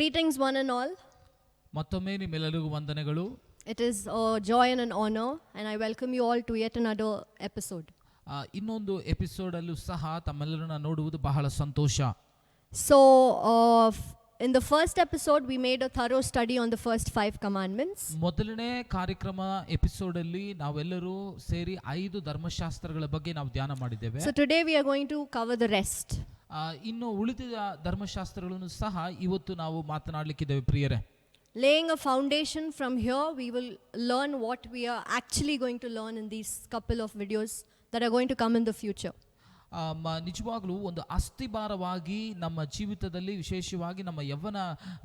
Greetings, one and all. ಮತ್ತೊಮ್ಮೆ ನಿಮ್ಮೆಲ್ಲರಿಗೂ ವಂದನೆಗಳು. It is a joy and an honor, and I welcome you all to yet another episode. ಇನ್ನೊಂದು episode ಅಲ್ಲೂ ಸಹ ತಮ್ಮೆಲ್ಲರನ್ನ ನೋಡುವುದು ಬಹಳ ಸಂತೋಷ. So, in the first episode, we made a thorough study on the first 5 commandments. ಮೊದಲನೇ ಕಾರ್ಯಕ್ರಮ episode ಅಲ್ಲಿ ನಾವೆಲ್ಲರೂ ಸೇರಿ 5 ಧರ್ಮಶಾಸ್ತ್ರಗಳ ಬಗ್ಗೆ ನಾವು ಧ್ಯಾನ ಮಾಡಿದ್ದೇವೆ. So today we are going to cover the rest. ಇನ್ನು ಉಳಿದ ಧರ್ಮಶಾಸ್ತ್ರಗಳನ್ನು ಸಹ ಇವತ್ತು ನಾವು ಮಾತನಾಡಲಿಕ್ಕಿದ್ದೇವೆ ಪ್ರಿಯರೇ. Laying a foundation from here, we will learn what we are actually going to learn in these couple of videos that are going to come in the future. ನಿಜವಾಗ್ಲೂ ಒಂದು ಅಸ್ಥಿಭಾರವಾಗಿ ನಮ್ಮ ಜೀವಿತದಲ್ಲಿ, ವಿಶೇಷವಾಗಿ ನಮ್ಮ ಯವ್ವನ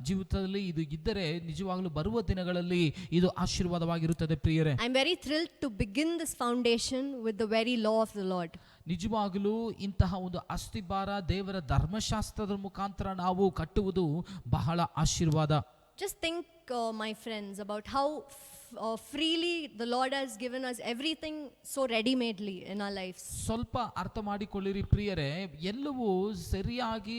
ಜೀವಿತದಲ್ಲಿ ಇದು ಇದ್ದರೆ ನಿಜವಾಗ್ಲೂ ಬರುವ ದಿನಗಳಲ್ಲಿ ಇದು ಆಶೀರ್ವಾದವಾಗಿರುತ್ತದೆ ಪ್ರಿಯರೇ. I am very thrilled to begin this foundation with the very law of the Lord. ನಿಜವಾಗಲೂ ಇಂತಹ ಒಂದು ಅಸ್ಥಿಭಾರ ದೇವರ ಧರ್ಮಶಾಸ್ತ್ರದ ಮುಖಾಂತರ ನಾವು ಕಟ್ಟುವುದು ಬಹಳ ಆಶೀರ್ವಾದ. Just think, my friends, about how freely the Lord has given us everything so ready-madely in our lives. ಸ್ವಲ್ಪ ಅರ್ಥ ಮಾಡಿಕೊಳ್ಳಿರಿ ಪ್ರಿಯರೇ, ಎಲ್ಲವೂ ಸರಿಯಾಗಿ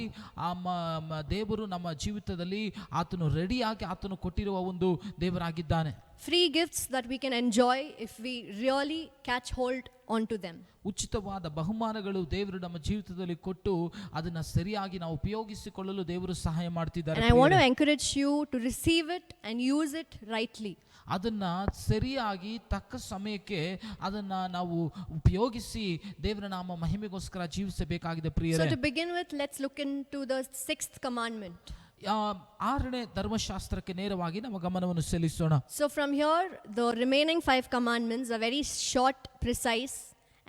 ದೇವರು ನಮ್ಮ ಜೀವಿತದಲ್ಲಿ ಆತನು ರೆಡಿಯಾಗಿ ಆತನು ಕೊಟ್ಟಿರುವ ಒಂದು ದೇವರಾಗಿದ್ದಾನೆ. Free gifts that we can enjoy if we really catch hold onto them. ಉಚಿತವಾದ ಬಹುಮಾನಗಳು ದೇವರು ನಮ್ಮ ಜೀವಿತದಲ್ಲಿ ಕೊಟ್ಟು ಅದನ್ನ ಸರಿಯಾಗಿ ನಾವು ಉಪಯೋಗಿಸಿಕೊಳ್ಳಲು ದೇವರು ಸಹಾಯ ಮಾಡ್ತಿದ್ದಾರೆ. And I want to encourage you to receive it and use it rightly. ಅದನ್ನ ಸರಿಯಾಗಿ ತಕ್ಕ ಸಮಯಕ್ಕೆ ಅದನ್ನ ನಾವು ಉಪಯೋಗಿಸಿ ದೇವರ ನಾಮ ಮಹಿಮೆಗೋಸ್ಕರ ಜೀವಿಸಬೇಕಾಗಿದೆ ಪ್ರಿಯರೇ. So to begin with, let's look into the 6th commandment. 6ನೇ ಧರ್ಮಶಾಸ್ತ್ರಕ್ಕೆ ನೇರವಾಗಿ ನಮ್ಮ ಗಮನವನ್ನು ಸೆಳೆಸೋಣ. So from here, the remaining 5 commandments are very short, precise,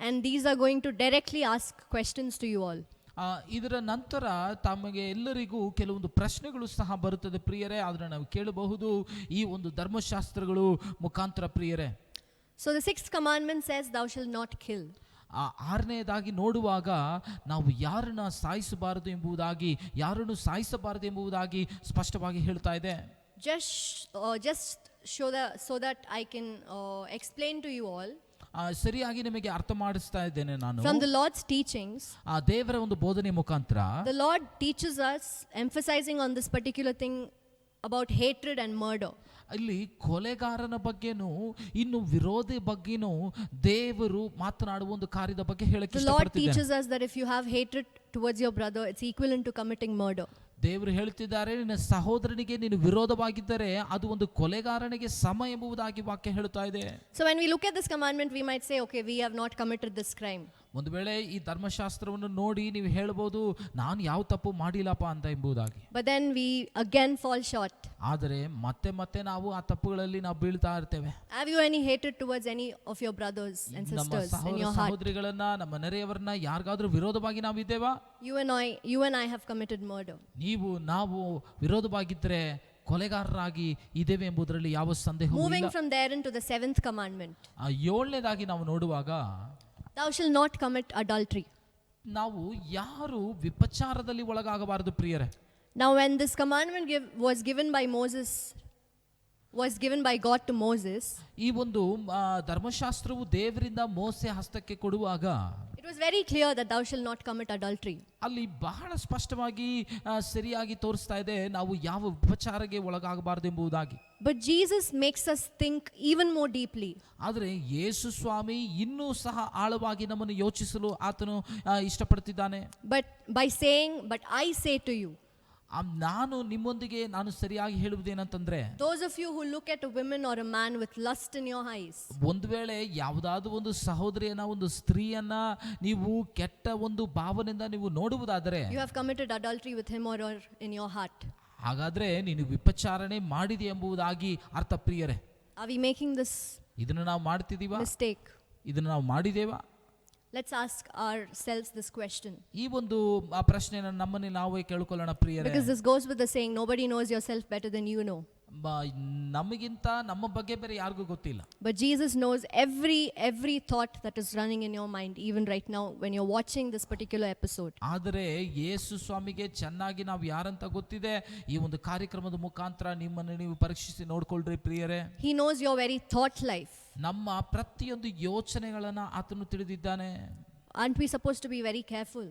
and these are going to directly ask questions to you all. ಇದರ ನಂತರ ತಮಗೆ ಎಲ್ಲರಿಗೂ ಕೆಲವೊಂದು ಪ್ರಶ್ನೆಗಳು ಸಹ ಬರುತ್ತದೆ ಪ್ರಿಯರೇ, ಅದನ್ನು ನಾವು ಕೇಳಬಹುದು ಈ ಒಂದು ಧರ್ಮಶಾಸ್ತ್ರಗಳು ಮುಖಾಂತರ ಪ್ರಿಯರೇ. So the 6th commandment says, thou shalt not kill. 6ನೇದಾಗಿ ನೋಡುವಾಗ ನಾವು ಯಾರನ್ನ ಸಾಯಿಸಬಾರದು ಎಂಬುದಾಗಿ ಸ್ಪಷ್ಟವಾಗಿ ಹೇಳ್ತಾ ಇದೆ. Just so that I can explain to you all. ಸರಿಯಾಗಿ ನಿಮಗೆ ಅರ್ಥ ಮಾಡಿಸ್ತಾ ಇದ್ದೇನೆ ನಾನು. From the Lord's teachings, ದೇವರ ಒಂದು ಬೋಧನೆ ಮುಖಾಂತರ the Lord teaches us, emphasizing on this particular thing about hatred and murder. ಇಲ್ಲಿ ಕೊಲೆಗಾರನ ಬಗ್ಗೆನೂ ಇನ್ನು ವಿರೋಧಿ ಬಗ್ಗೆನೂ ದೇವರು ಮಾತನಾಡುವ ಒಂದು ಕಾರ್ಯದ ಬಗ್ಗೆ ಹೇಳಕ್ಕೆ The Lord teaches us that if you have hatred towards your brother, it's equivalent to committing murder. ದೇವರು ಹೇಳ್ತಿದ್ದಾರೆ, ನಿನ್ನ ಸಹೋದರನಿಗೆ ನೀನು ವಿರೋಧವಾಗಿದ್ದರೆ ಅದು ಒಂದು ಕೊಲೆಗಾರನಿಗೆ ಸಮ ಎಂಬುದಾಗಿ ವಾಕ್ಯ ಹೇಳ್ತಾ ಇದೆ. So when we look at this commandment, we might say, okay, we have not committed this crime. ಒಂದು ವೇಳೆ ಈ ಧರ್ಮಶಾಸ್ತ್ರವನ್ನು ನೋಡಿ ನೀವು ಹೇಳ್ಬೋದು, ನಾನು ಯಾವ ತಪ್ಪು ಮಾಡಿಲ್ಲಪ್ಪ ಅಂತ ಎಂಬುದಾಗಿ. But then we again fall short. ಆದರೆ ಮತ್ತೆ ನಾವು ಆ ತಪ್ಪುಗಳಲ್ಲಿ ನಾವು ಬೀಳ್ತಾ ಇರ್ತೇವೆ. Have you any hatred towards any of your brothers and sisters in your heart? ಸಹೋದರಿಗಳನ್ನ, ನಮ್ಮ ನೆರೆಯವರನ್ನ ಯಾರಿಗಾದ್ರೂ ವಿರೋಧವಾಗಿ ನಾವು ಇದ್ದೇವಾ? You and I have committed murder. ನಾವು ವಿರೋಧವಾಗಿದ್ದರೆ ಕೊಲೆಗಾರರಾಗಿ ಇದ್ದೇವೆ ಎಂಬುದರಲ್ಲಿ ಯಾವ ಸಂದೇಹವೂ ಇಲ್ಲ. Moving from there into the 7th commandment. 7ನೇದಾಗಿ ನಾವು ನೋಡುವಾಗ, thou shalt not commit adultery. ನಾವು ಯಾರು ವಿಪಚಾರದಲ್ಲಿ ಒಳಗಾಗಬಾರದು ಪ್ರಿಯರೇ. Now when this commandment was given by God to Moses, ಈ ಒಂದು ಧರ್ಮಶಾಸ್ತ್ರವು ದೇವರಿಂದ ಮೋಸೆ ಹಸ್ತಕ್ಕೆ ಕೊಡುವಾಗ it was very clear that thou shalt not commit adultery. ಅಲ್ಲಿ ಬಹಳ ಸ್ಪಷ್ಟವಾಗಿ ಸರಿಯಾಗಿ ತೋರಿಸ್ತಾ ಇದೆ ನಾವು ಯಾವ ವಿಪಚಾರಕ್ಕೆ ಒಳಗಾಗಬಾರದು ಎಂಬುದಾಗಿ. But Jesus makes us think even more deeply. ಆದರೆ ಯೇಸು ಸ್ವಾಮಿ ಇನ್ನೂ ಸಹ ಆಳವಾಗಿ ನಮ್ಮನ್ನು ಯೋಚಿಸಲು ಆತನು ಇಷ್ಟಪಡ್ತಿದ್ದಾನೆ. But by saying, but I say to you, ನಾನು ನಿಮ್ಮೊಂದಿಗೆ ನಾನು ಸರಿಯಾಗಿ ಹೇಳುವುದೇನಂತಂದ್ರೆ, those of you who look at a woman or a man with lust in your eyes, ಒಂದು ವೇಳೆ ಯಾವುದಾದ್ರೂ ಒಂದು ಸಹೋದರಿಯನ್ನ, ಒಂದು ಸ್ತ್ರೀಯನ್ನ ನೀವು ಕೆಟ್ಟ ಒಂದು ಭಾವನೆಯಿಂದ ನೀವು ನೋಡುವುದಾದರೆ, you have committed adultery with him or her in your heart. ಹಾಗಾದ್ರೆ ನೀನು ವಿಪಚಾರಣೆ ಮಾಡಿದೆ ಎಂಬುದಾಗಿ ಅರ್ಥ ಪ್ರಿಯರೇ. Are we making this ಇದನ್ನು ನಾವು ಮಾಡ್ತಿದೀವಾ? mistake? ಇದನ್ನು ನಾವು ಮಾಡಿದೇವಾ? Let's ask ourselves this question. ಈ ಒಂದು ಪ್ರಶ್ನೆಯನ್ನು ನಮ್ಮನ್ನು ನಾವೇ ಕೇಳಿಕೊಳ್ಳೋಣ ಪ್ರಿಯರೇ. Because this goes with the saying, nobody knows yourself better than you know. ನಮಗಿಂತ ನಮ್ಮ ಬಗ್ಗೆ ಬೇರೆ ಯಾರಿಗೂ ಗೊತ್ತಿಲ್ಲ. But Jesus knows every thought that is running in your mind, even right now when you're watching this particular episode. ಆದರೆ ಯೇಸು ಸ್ವಾಮಿಗೆ ಚೆನ್ನಾಗಿ ನಾವು ಯಾರಂತ ಗೊತ್ತಿದೆ. ಈ ಒಂದು ಕಾರ್ಯಕ್ರಮದ ಮುಖಾಂತರ ನಿಮ್ಮನ್ನು ನೀವು ಪರೀಕ್ಷಿಸಿ ನೋಡ್ಕೊಳ್ರಿ ಪ್ರಿಯರೇ. He knows your very thought life. ನಮ್ಮ ಪ್ರತಿಯೊಂದು ಯೋಚನೆಗಳನ್ನ ಆತನು ತಿಳಿದಿದ್ದಾನೆ. Aren't we supposed to be very careful?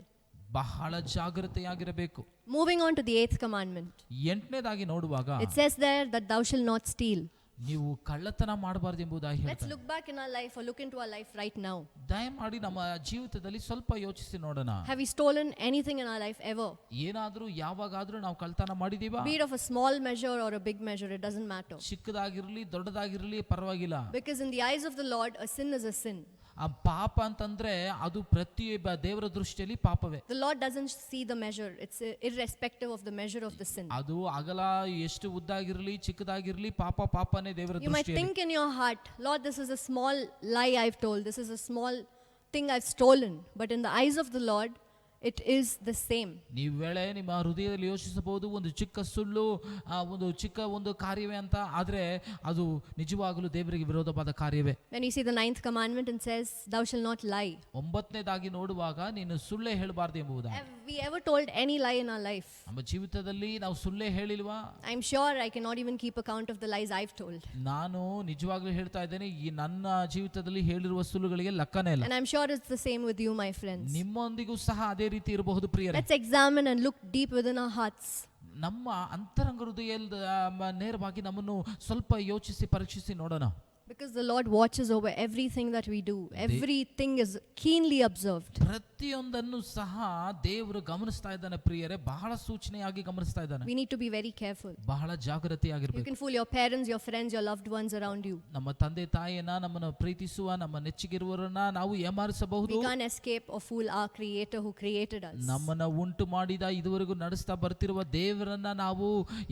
ಬಹಳ ಜಾಗೃತೆಯಾಗಿರಬೇಕು. Moving on to the 8th commandment. 8ನೇದಾಗಿ ನೋಡುವಾಗ It says there that thou shalt not steal. ನೀವು ಕಳ್ಳತನ ಮಾಡಬಾರದು ಎಂಬುದಾಗಿ Let's ಹೇಳ್ತಾರೆ. look back in our life or look into our life right now. ದಯಮಾಡಿ ನಮ್ಮ ಜೀವಿತದಲ್ಲಿ ಸ್ವಲ್ಪ ಯೋಚಿಸಿ ನೋಡೋಣ. Have we stolen anything in our life ever? ಏನಾದ್ರೂ ಯಾವಾಗಾದ್ರೂ ನಾವು ಕಳ್ಳತನ ಮಾಡಿದೀವಾ? Be it of a small measure or a big measure, it doesn't matter. ಚಿಕ್ಕದಾಗಿರ್ಲಿ ದೊಡ್ಡದಾಗಿರ್ಲಿ ಪರವಾಗಿಲ್ಲ. Because in the eyes of the Lord, a sin is a sin. ಆ ಪಾಪ ಅಂತಂದ್ರೆ ಅದು ಪ್ರತಿಯೊಬ್ಬ ದೇವರ ದೃಷ್ಟಿಯಲ್ಲಿ ಪಾಪವೇ. The Lord doesn't see the measure. It's irrespective of the measure of the sin. ಅದು ಅಗಲ ಎಷ್ಟು ಉದ್ದಾಗಿರ್ಲಿ ಚಿಕ್ಕದಾಗಿರ್ಲಿ ಪಾಪನೇ ದೇವರ You might ದೃಷ್ಟಿಯಲ್ಲಿ. think in your heart, Lord, this is a small lie I've told. This is a small thing I've stolen. But in the eyes of the Lord, it is the same. ನೀವು ವೇಳೆ ನಿಮ್ಮ ಹೃದಯದಲ್ಲಿ ಯೋಚಿಸಬಹುದು ಒಂದು ಚಿಕ್ಕ ಸುಳ್ಳು ಒಂದು ಚಿಕ್ಕ ಒಂದು ಕಾರ್ಯವೇ ಅಂತ, ಆದ್ರೆ ಅದು ನಿಜವಾಗಲೂ ದೇವರಿಗೆ ವಿರೋಧವಾದ ಕಾರ್ಯವೇ. When you see the 9th commandment, it says, thou shalt not lie. 9ನೇದಾಗಿ ನೋಡುವಾಗ ನೀನು ಸುಳ್ಳೇ ಹೇಳಬಾರದು ಎಂಬುದಾ. Have we ever told any lie in our life? ನಮ್ಮ ಜೀವಿತದಲ್ಲಿ ನಾವು ಸುಳ್ಳೇ ಹೇಳಿಲ್ವಾ? I'm sure I cannot even keep account of the lies I've told. ನಾನು ನಿಜವಾಗ್ಲೂ ಹೇಳ್ತಾ ಇದ್ದೇನೆ, ಈ ನನ್ನ ಜೀವಿತದಲ್ಲಿ ಹೇಳಿರುವ ಸುಳ್ಳುಗಳಿಗೆ ಲೆಕ್ಕನೇ ಇಲ್ಲ. And I'm sure it's the same with you, my friends. ನಿಮ್ಮೊಂದಿಗೂ ಸಹ ಅದೇ ರೀತಿ ಇರಬಹುದು ಪ್ರಿಯರೇ. Let's examine and look deep within our hearts. ನಮ್ಮ ಅಂತರಂಗ ಹೃದಯದ ನೇರವಾಗಿ ನಮ್ಮನ್ನು ಸ್ವಲ್ಪ ಯೋಚಿಸಿ ಪರೀಕ್ಷಿಸಿ ನೋಡೋಣ. Because the Lord watches over everything that we do. Everything is keenly observed. ಪ್ರತಿಯೊಂದನ್ನು ಸಹ ದೇವರು ಗಮನಿಸ್ತಾ ಇದ್ದಾನೆ ಪ್ರಿಯರೇ, ಬಹಳ ಸೂಚನೆಯಾಗಿ ಗಮನಿಸ್ತಾ ಇದ್ದಾನೆ. We need to be very careful. ಬಹಳ You ಜಾಗೃತಿಯಾಗಿರ್ಬೇಕು. can fool your parents, your friends, your loved ones around you. ನಮ್ಮ ತಂದೆ ತಾಯಿಯನ್ನ, ನಮ್ಮನ್ನು ಪ್ರೀತಿಸುವ ನಮ್ಮ ನೆಚ್ಚಿಗಿರುವವರನ್ನ ನಾವು ಏಮಾರಿಸಬಹುದು. We can't escape or fool our Creator who created us. ನಮ್ಮನ್ನ ಉಂಟು ಮಾಡಿದ ಇದುವರೆಗೂ ನಡೆಸ್ತಾ ಬರ್ತಿರುವ ದೇವರನ್ನ ನಾವು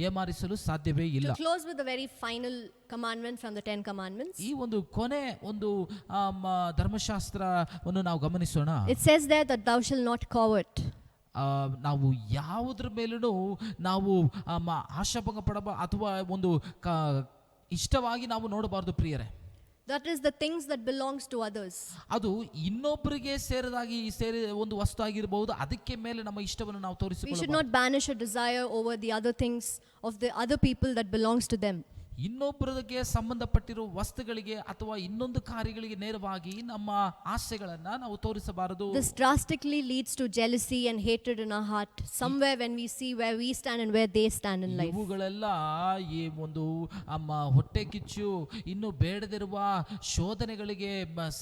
ಏಮಾರಿಸಲು ಸಾಧ್ಯವೇ ಇಲ್ಲ. To close with the very final commandment from the 10 commandments. ಈ ಒಂದು ಕೊನೆ ಒಂದು ಧರ್ಮಶಾಸ್ತ್ರವನ್ನು ನಾವು ಗಮನಿಸೋಣ. It says there that thou shalt not covet. ನಾವು ಯಾವುದ್ರ ಮೇಲೂ ನಾವು ಆಶಾಭಂಗ ಪಡಬ ಅಥವಾ ಒಂದು ಇಷ್ಟವಾಗಿ ನಾವು ನೋಡಬಾರದು ಪ್ರಿಯರೇ. That is the things that belongs to others. ಅದು ಇನ್ನೊಬ್ಬರಿಗೆ ಸೇರಿ ಒಂದು ವಸ್ತು ಆಗಿರಬಹುದು, ಅದಕ್ಕೆ ಮೇಲೆ ನಮ್ಮ ಇಷ್ಟವನ್ನು ನಾವು We should ತೋರಿಸಿಕೊಳ್ಳಬಹುದು. not banish a desire over the other things of the other people that belongs to them. ಇನ್ನೊಬ್ಬರಿಗೆ ಸಂಬಂಧಪಟ್ಟಿರುವ ವಸ್ತುಗಳಿಗೆ ಅಥವಾ ಇನ್ನೊಂದು ಕಾರ್ಯಗಳಿಗೆ ನೇರವಾಗಿ ನಮ್ಮ ಆಸೆಗಳನ್ನ ನಾವು ತೋರಿಸಬಾರದು. This drastically leads to jealousy and hatred in our heart somewhere when we see where we stand and where they stand in life. ಇವುಗಳೆಲ್ಲ ಈ ಒಂದು ಹೊಟ್ಟೆ ಕಿಚ್ಚು, ಇನ್ನು ಬೇಡದಿರುವ ಶೋಧನೆಗಳಿಗೆ,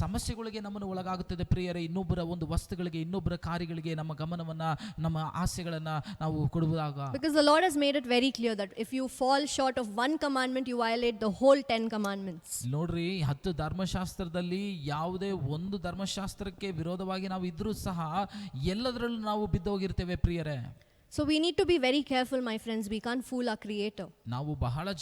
ಸಮಸ್ಯೆಗಳಿಗೆ ನಮ್ಮನ್ನು ಒಳಗಾಗುತ್ತದೆ ಪ್ರಿಯರೇ. ಇನ್ನೊಬ್ಬರ ಒಂದು ವಸ್ತುಗಳಿಗೆ, ಇನ್ನೊಬ್ಬರ ಕಾರ್ಯಗಳಿಗೆ ನಮ್ಮ ಗಮನವನ್ನ, ನಮ್ಮ ಆಸೆಗಳನ್ನ ನಾವು ಕೊಡುವಾಗ. Because the Lord has made it very clear that if you fall short of one commandment, you violate the whole 10 commandments. ನೋಡ್ರಿ, 10 ಧರ್ಮಶಾಸ್ತ್ರದಲ್ಲಿ ಯಾವುದೇ ಒಂದು ಧರ್ಮಶಾಸ್ತ್ರಕ್ಕೆ ವಿರೋಧವಾಗಿ ನಾವು ಇದ್ರೂ ಸಹ ಎಲ್ಲದರಲ್ಲೂ ನಾವು ಬಿದ್ದೋಗಿರ್ತೇವೆ ಪ್ರಿಯರೇ. So we need to be very careful, my friends. We can't fool our Creator. ನಾವು ಬಹಳ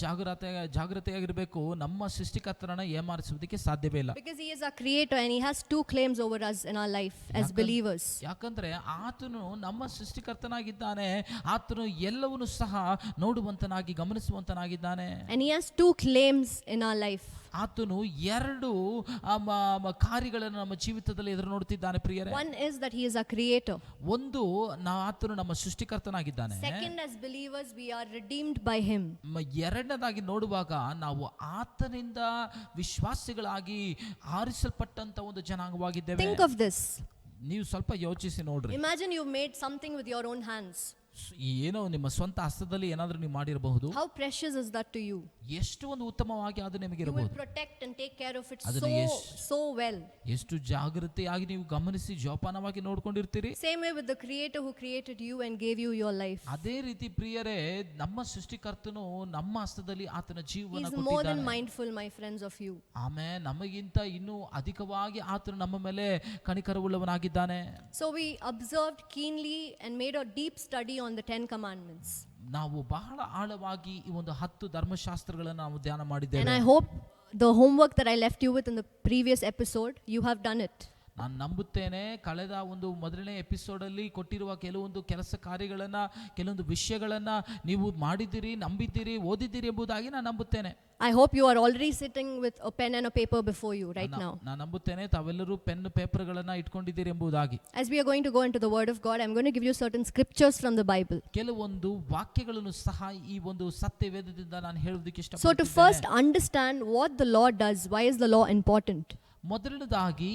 ಜಾಗೃತೆಯಾಗಿರಬೇಕು. ನಮ್ಮ ಸೃಷ್ಟಿಕರ್ತನನ್ನ ಏಮಾರಿಸುವುದಕ್ಕೆ ಸಾಧ್ಯವೇ ಇಲ್ಲ. Because He is our Creator and He has 2 claims over us in our life as believers. ಯಾಕಂದ್ರೆ ಆತನು ನಮ್ಮ ಸೃಷ್ಟಿಕರ್ತನಾಗಿದ್ದಾನೆ, ಆತನು ಎಲ್ಲವನ್ನೂ ಸಹ ನೋಡುವಂತನಾಗಿ ಗಮನಿಸುವಂತನಾಗಿದ್ದಾನೆ. And He has 2 claims in our life. ಆತನು 2 ಕಾರ್ಯಗಳನ್ನು ನಮ್ಮ ಜೀವಿತದಲ್ಲಿ ಎದುರು ನೋಡುತ್ತಿದ್ದಾನೆ ಪ್ರಿಯರೇ. One is that He is our Creator. ಒಂದು, ಆತನು ನಮ್ಮ ಸೃಷ್ಟಿಕರ್ತನಾಗಿದ್ದಾನೆ. Second, as believers, we are redeemed by Him. ಎರಡನೇದಾಗಿ ನೋಡುವಾಗ ನಾವು ಆತನಿಂದ ವಿಶ್ವಾಸಿಗಳಾಗಿ ಆರಿಸಲ್ಪಟ್ಟಂತ ಒಂದು ಜನಾಂಗವಾಗಿದ್ದೇವೆ. Think of this. ನೀವು ಸ್ವಲ್ಪ ಯೋಚಿಸಿ ನೋಡ್ರಿ. Imagine you made something with your own hands. ಏನೋ ನಿಮ್ಮ ಸ್ವಂತ ಹಸ್ತದಲ್ಲಿ ಏನಾದ್ರೂ ನೀವು ಮಾಡಿರಬಹುದು. How precious is that to you? ಎಷ್ಟು ಒಂದು ಉತ್ತಮವಾಗಿ ಅದು ನಿಮಗೆ You will ಇರಬಹುದು. protect and take care of it ಅದನ್ನ so well. ಎಷ್ಟು ಜಾಗೃತಿಯಾಗಿ ನೀವು ಗಮನಿಸಿ ಜೋಪಾನವಾಗಿ ನೋಡ್ಕೊಂಡಿರ್ತೀರಿ. Same way with the Creator who created you and gave you your life. ಅದೇ ರೀತಿ ಪ್ರಿಯರೇ, ನಮ್ಮ ಸೃಷ್ಟಿಕರ್ತನು ನಮ್ಮ ಹಸ್ತದಲ್ಲಿ ಆತನ ಜೀವನ He is more than ಕೊಟ್ಟಿದ್ದಾನೆ. mindful, my friends, of you. ಆಮೇಲೆ ನಮಗಿಂತ ಇನ್ನೂ ಅಧಿಕವಾಗಿ ಆತನು ನಮ್ಮ ಮೇಲೆ ಕನಿಕರವುಳ್ಳವನಾಗಿದ್ದಾನೆ. So we observed keenly and made a deep study on the 10 commandments. ನಾವು ಬಹಳ ಆಳವಾಗಿ ಈ ಒಂದು 10 ಧರ್ಮಶಾಸ್ತ್ರಗಳನ್ನು ನಾವು ಧ್ಯಾನ And ಮಾಡಿದ್ದೇವೆ. I hope the homework that I left you with in the previous episode, you have done it. ನಾನು ನಂಬುತ್ತೇನೆ, ಕಳೆದ ಒಂದು ಮೊದಲನೇ ಎಪಿಸೋಡ್ ಅಲ್ಲಿ ಕೊಟ್ಟಿರುವ ಕೆಲವೊಂದು ಕೆಲಸ ಕಾರ್ಯಗಳನ್ನ, ಕೆಲವೊಂದು ವಿಷಯಗಳನ್ನ ನೀವು ಮಾಡಿದ್ದೀರಿ, ನಂಬಿದ್ದೀರಿ, ಓದಿದ್ದೀರಿ ಎಂಬುದಾಗಿ ನಾನು ನಂಬುತ್ತೇನೆ. I hope you are already sitting with a pen and a paper before you right now. ನಾನು ನಂಬುತ್ತೇನೆ ತಾವೆಲ್ಲರೂ ಪೆನ್ ಪೇಪರ್ಗಳನ್ನ ಇಟ್ಕೊಂಡಿದ್ದೀರಿ ಎಂಬುದಾಗಿ. As we are going to go into the Word of God, I'm going to give you certain scriptures from the Bible. ಕೆಲವೊಂದು ವಾಕ್ಯಗಳನ್ನು ಸಹ ಈ ಒಂದು ಸತ್ಯವೇದದಿಂದ ನಾನು ಹೇಳೋದಕ್ಕೆ So to ಇಷ್ಟಪಡ್ತೀನಿ. first understand what the law does, why is the law important? ಮೊದಲನೇದಾಗಿ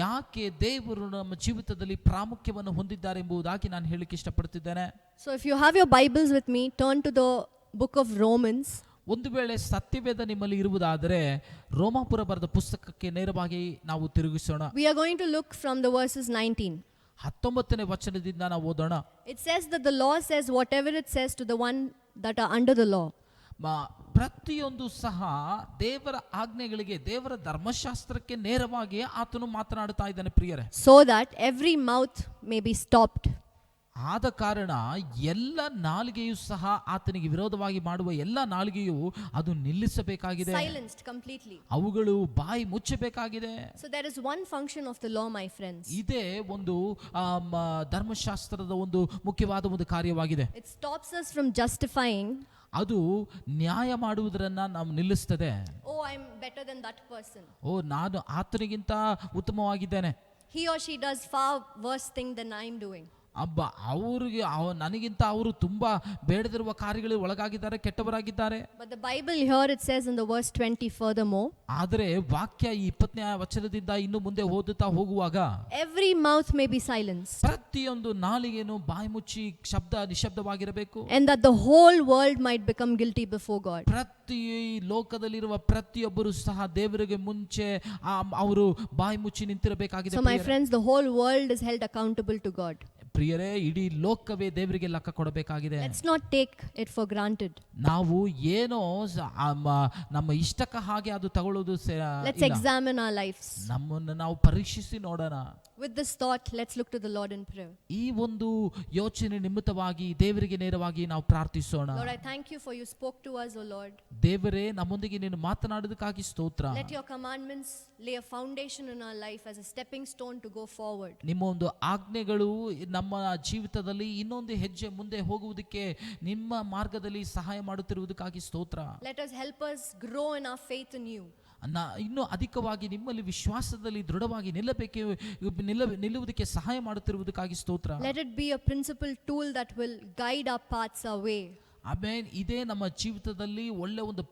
ಯಾಕೆ ದೇವರು ನಮ್ಮ ಜೀವಿತದಲ್ಲಿ ಪ್ರಾಮುಖ್ಯವನ್ನು ಹೊಂದಿದ್ದಾರೆ ಎಂಬುದಾಗಿ ನಾನು ಹೇಳಲಿಕ್ಕೆ ಇಷ್ಟಪಡ್ತಿದ್ದೇನೆ. So if you have your Bibles with me, turn to the book of Romans. ಒಂದು ವೇಳೆ ಸತ್ಯವೇದ ನಿಮ್ಮಲ್ಲಿ ಇರುವುದಾದರೆ ರೋಮಾಪುರ ಬರೆದ ಪುಸ್ತಕಕ್ಕೆ ನೇರವಾಗಿ ನಾವು ತಿರುಗಿಸೋಣ. We are going to look from the verses 19. 19ನೇ ವಚನದಿಂದ ನಾವು ಓದೋಣ. It says that the law says whatever it says to the one that are under the law. ಪ್ರತಿಯೊಂದು ಸಹ ದೇವರ ಆಜ್ಞೆಗಳಿಗೆ, ದೇವರ ಧರ್ಮಶಾಸ್ತ್ರಕ್ಕೆ ನೇರವಾಗಿ ಆತನು ಮಾತನಾಡುತ್ತಾ ಇದ್ದಾನೆ ಪ್ರಿಯರೇ. So that every mouth may be stopped. ಆದ ಕಾರಣ ಎಲ್ಲ ನಾಲಿಗೆಯೂ ಸಹ ಆತನಿಗೆ ವಿರೋಧವಾಗಿ ಮಾಡುವ ಎಲ್ಲ ನಾಲಿಗೆಯೂ ಅದು ನಿಲ್ಲಿಸಬೇಕಾಗಿದೆ. Silenced completely. ಅವುಗಳು ಬಾಯಿ ಮುಚ್ಚಬೇಕಾಗಿದೆ. So there is one function of the law, my friends. ಇದೇ ಒಂದು ಧರ್ಮಶಾಸ್ತ್ರದ ಒಂದು ಮುಖ್ಯವಾದ ಒಂದು ಕಾರ್ಯವಾಗಿದೆ. It stops us from justifying. ಅದು ನ್ಯಾಯ ಮಾಡುವುದರನ್ನ ನಾವು ನಿಲ್ಲಿಸ್ತದೆ. Oh, I'm better than that person. ನಾನು ಆತನಿಗಿಂತ ಉತ್ತಮವಾಗಿದ್ದೇನೆ. He or she does far worse thing than I'm doing. ಅವ್ರಿಗೆ ನನಗಿಂತ ಅವರು ತುಂಬಾ ಬೇಡದಿರುವ ಕಾರ್ಯಗಳಿಗೆ ಒಳಗಾಗಿದ್ದಾರೆ, ಕೆಟ್ಟವರಾಗಿದ್ದಾರೆ. But the Bible here it says in the verse 20 furthermore. ಆದರೆ ವಾಕ್ಯ ಈ 20ನೇ ವಚನದಿಂದ ಇನ್ನು ಮುಂದೆ ಓದುತ್ತಾ ಹೋಗುವಾಗ Every mouth may be silenced. ಪ್ರತಿಯೊಂದು ನಾಲಿಗೆಯನ್ನು ಬಾಯಿ ಮುಚ್ಚಿ ನಿಶಬ್ದವಾಗಿರಬೇಕು. And that the whole world might become guilty before God. ಪ್ರತಿ ಲೋಕದಲ್ಲಿರುವ ಪ್ರತಿಯೊಬ್ಬರು ಸಹ ದೇವರಿಗೆ ಮುಂಚೆ ಅವರು ಬಾಯಿ ಮುಚ್ಚಿ ನಿಂತಿರಬೇಕಾಗಿದೆ. So my friends, the whole world is held accountable to God. ಪ್ರಿಯರೇ, ಇಡೀ ಲೋಕವೇ ದೇವರಿಗೆ ಲೆಕ್ಕ ಕೊಡಬೇಕಾಗಿದೆ. Let's not take it for granted. ನಾವು ಏನೋ ನಮ್ಮ ಇಷ್ಟಕ್ಕೆ ಹಾಗೆ ಅದು ತಗೊಳ್ಳೋದು. Let's examine our lives. ನಮ್ಮನ್ನು ನಾವು ಪರೀಕ್ಷಿಸಿ ನೋಡೋಣ. With this thought, let's look to the Lord in prayer. ಈ ಒಂದು ಯೋಚನೆ ನಿಮಿತ್ತವಾಗಿ ದೇವರಿಗೆ ನೇರವಾಗಿ ನಾವು ಪ್ರಾರ್ಥಿಸೋಣ. Lord, I thank you for you spoke to us, O Lord. ದೇವರೇ, ನಮ್ಮೊಂದಿಗೆ ನೀನು ಮಾತನಾಡೋದಕ್ಕಾಗಿ ಸ್ತೋತ್ರ. Let your commandments lay a foundation in our life as a stepping stone to go forward. ನಿಮ್ಮ ಒಂದು ಆಜ್ಞೆಗಳು ನಮ್ಮ ಜೀವಿತದಲ್ಲಿ ಇನ್ನೊಂದು ಹೆಜ್ಜೆ ಮುಂದೆ ಹೋಗುವುದಕ್ಕೆ ನಿಮ್ಮ ಮಾರ್ಗದಲ್ಲಿ ಸಹಾಯ ಮಾಡುತ್ತಿರುವುದಕ್ಕಾಗಿ ಸ್ತೋತ್ರ. Let us help us grow in our faith in you. ಇನ್ನೂ ಅಧಿಕವಾಗಿ ನಿಮ್ಮಲ್ಲಿ ವಿಶ್ವಾಸದಲ್ಲಿ ದೃಢವಾಗಿ ನಿಲ್ಲುವುದಕ್ಕೆ ಸಹಾಯ ಮಾಡುತ್ತಿರುವುದಕ್ಕಾಗಿ ಸ್ತೋತ್ರ. Let it be a principal tool that will guide our paths, our way. ಆಮೇನ್. ಇದೇ ನಮ್ಮ ಜೀವಿತದಲ್ಲಿ ಒಳ್ಳೆ ಒಂದು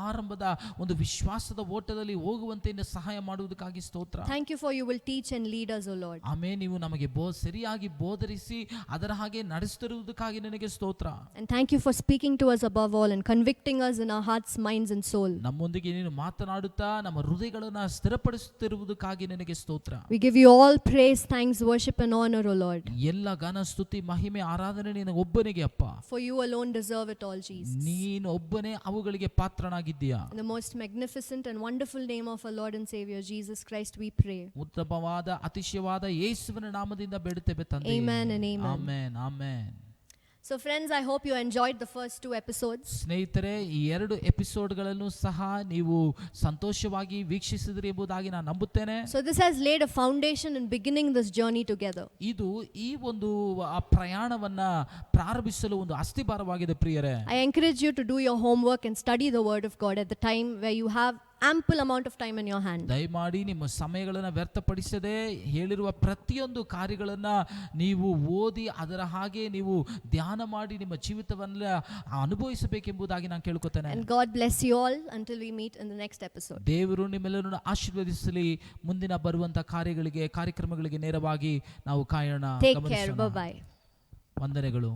ಆರಂಭದ ಒಂದು ವಿಶ್ವಾಸದ ಓಟದಲ್ಲಿ ಹೋಗುವಂತೆ ಸಹಾಯ ಮಾಡುವುದಕ್ಕಾಗಿ ಸ್ತೋತ್ರ. Thank you for you will teach and lead us, O Lord. ಆಮೇನ್. ನೀವು ನಮಗೆ ಸರಿಯಾಗಿ ಬೋಧರಿಸಿ ಅದರ ಹಾಗೆ ನಡೆಸುತ್ತಿರುವುದಕ್ಕಾಗಿ ನಿನಗೆ ಸ್ತೋತ್ರ. And thank you for speaking to us above all and convicting us in our hearts, minds and soul. ನಮ್ಮೊಂದಿಗೆ ನೀನು ಮಾತನಾಡುತ್ತಾ ನಮ್ಮ ಹೃದಯಗಳನ್ನು ಸ್ಥಿರಪಡಿಸುತ್ತಿರುವುದಕ್ಕಾಗಿ ನಿನಗೆ ಸ್ತೋತ್ರ. We give you all praise, thanks, worship and honor, O Lord. ಎಲ್ಲ ಘನ ಸ್ತುತಿ ಮಹಿಮೆ ಆರಾಧನೆ ನಿನಗೆ ಒಬ್ಬನಿಗೆ ಅಪ್ಪ. For you alone deserve it all, Jesus. ನೀನು ಒಬ್ಬನೇ ಅವುಗಳಿಗೆ ಪಾತ್ರನಾಗಿದ್ದೀಯಾ. In the most magnificent and wonderful name of our Lord and Savior Jesus Christ we pray. ಉತ್ತಮವಾದ ಅತಿಶಯವಾದ ಯೇಸುವಿನ ನಾಮದಿಂದ ಬೇಡುತ್ತೇವೆ ತಂದೆ. Amen and amen. Amen, amen. So friends, I hope you enjoyed the first 2 episodes. ಸ್ನೇಹಿತರೆ, ಈ 2 ಎಪಿಸೋಡ್ಗಳನ್ನು ಸಹ ನೀವು ಸಂತೋಷವಾಗಿ ವೀಕ್ಷಿಸಿದ್ರಿ ಎಂಬುದಾಗಿ ನಾನು ನಂಬುತ್ತೇನೆ. So this has laid a foundation in beginning this journey together. ಇದು ಈ ಒಂದು ಪ್ರಯಾಣವನ್ನ ಪ್ರಾರಂಭಿಸಲು ಒಂದು ಅಸ್ತಿಭಾರವಾಗಿದೆ ಪ್ರಿಯರೇ. I encourage you to do your homework and study the word of God at the time where you have ample amount of time in your hand. ದಯಮಾಡಿ ನಿಮ್ಮ ಸಮಯಗಳನ್ನು ವ್ಯರ್ಥಪಡಿಸದೆ ಹೇಳಿರುವ ಪ್ರತಿಯೊಂದು ಕಾರ್ಯಗಳನ್ನ ನೀವು ಓದಿ ಅದರ ಹಾಗೆ ನೀವು ಧ್ಯಾನ ಮಾಡಿ ನಿಮ್ಮ ಜೀವಿತವನ್ನ ಅನುಭವಿಸಬೇಕೆಂಬುದಾಗಿ ನಾನು ಕೇಳ್ಕೊತೇನೆ. And God bless you all until we meet in the next episode. ದೇವರು ನಿಮ್ಮೆಲ್ಲರನ್ನು ಆಶೀರ್ವದಿಸಲಿ. ಮುಂದಿನ ಬರುವಂತ ಕಾರ್ಯಕ್ರಮಗಳಿಗೆ ನೇರವಾಗಿ ನಾವು ಕಾಯೋಣ. Take care. Bye bye. ವಂದನೆಗಳು.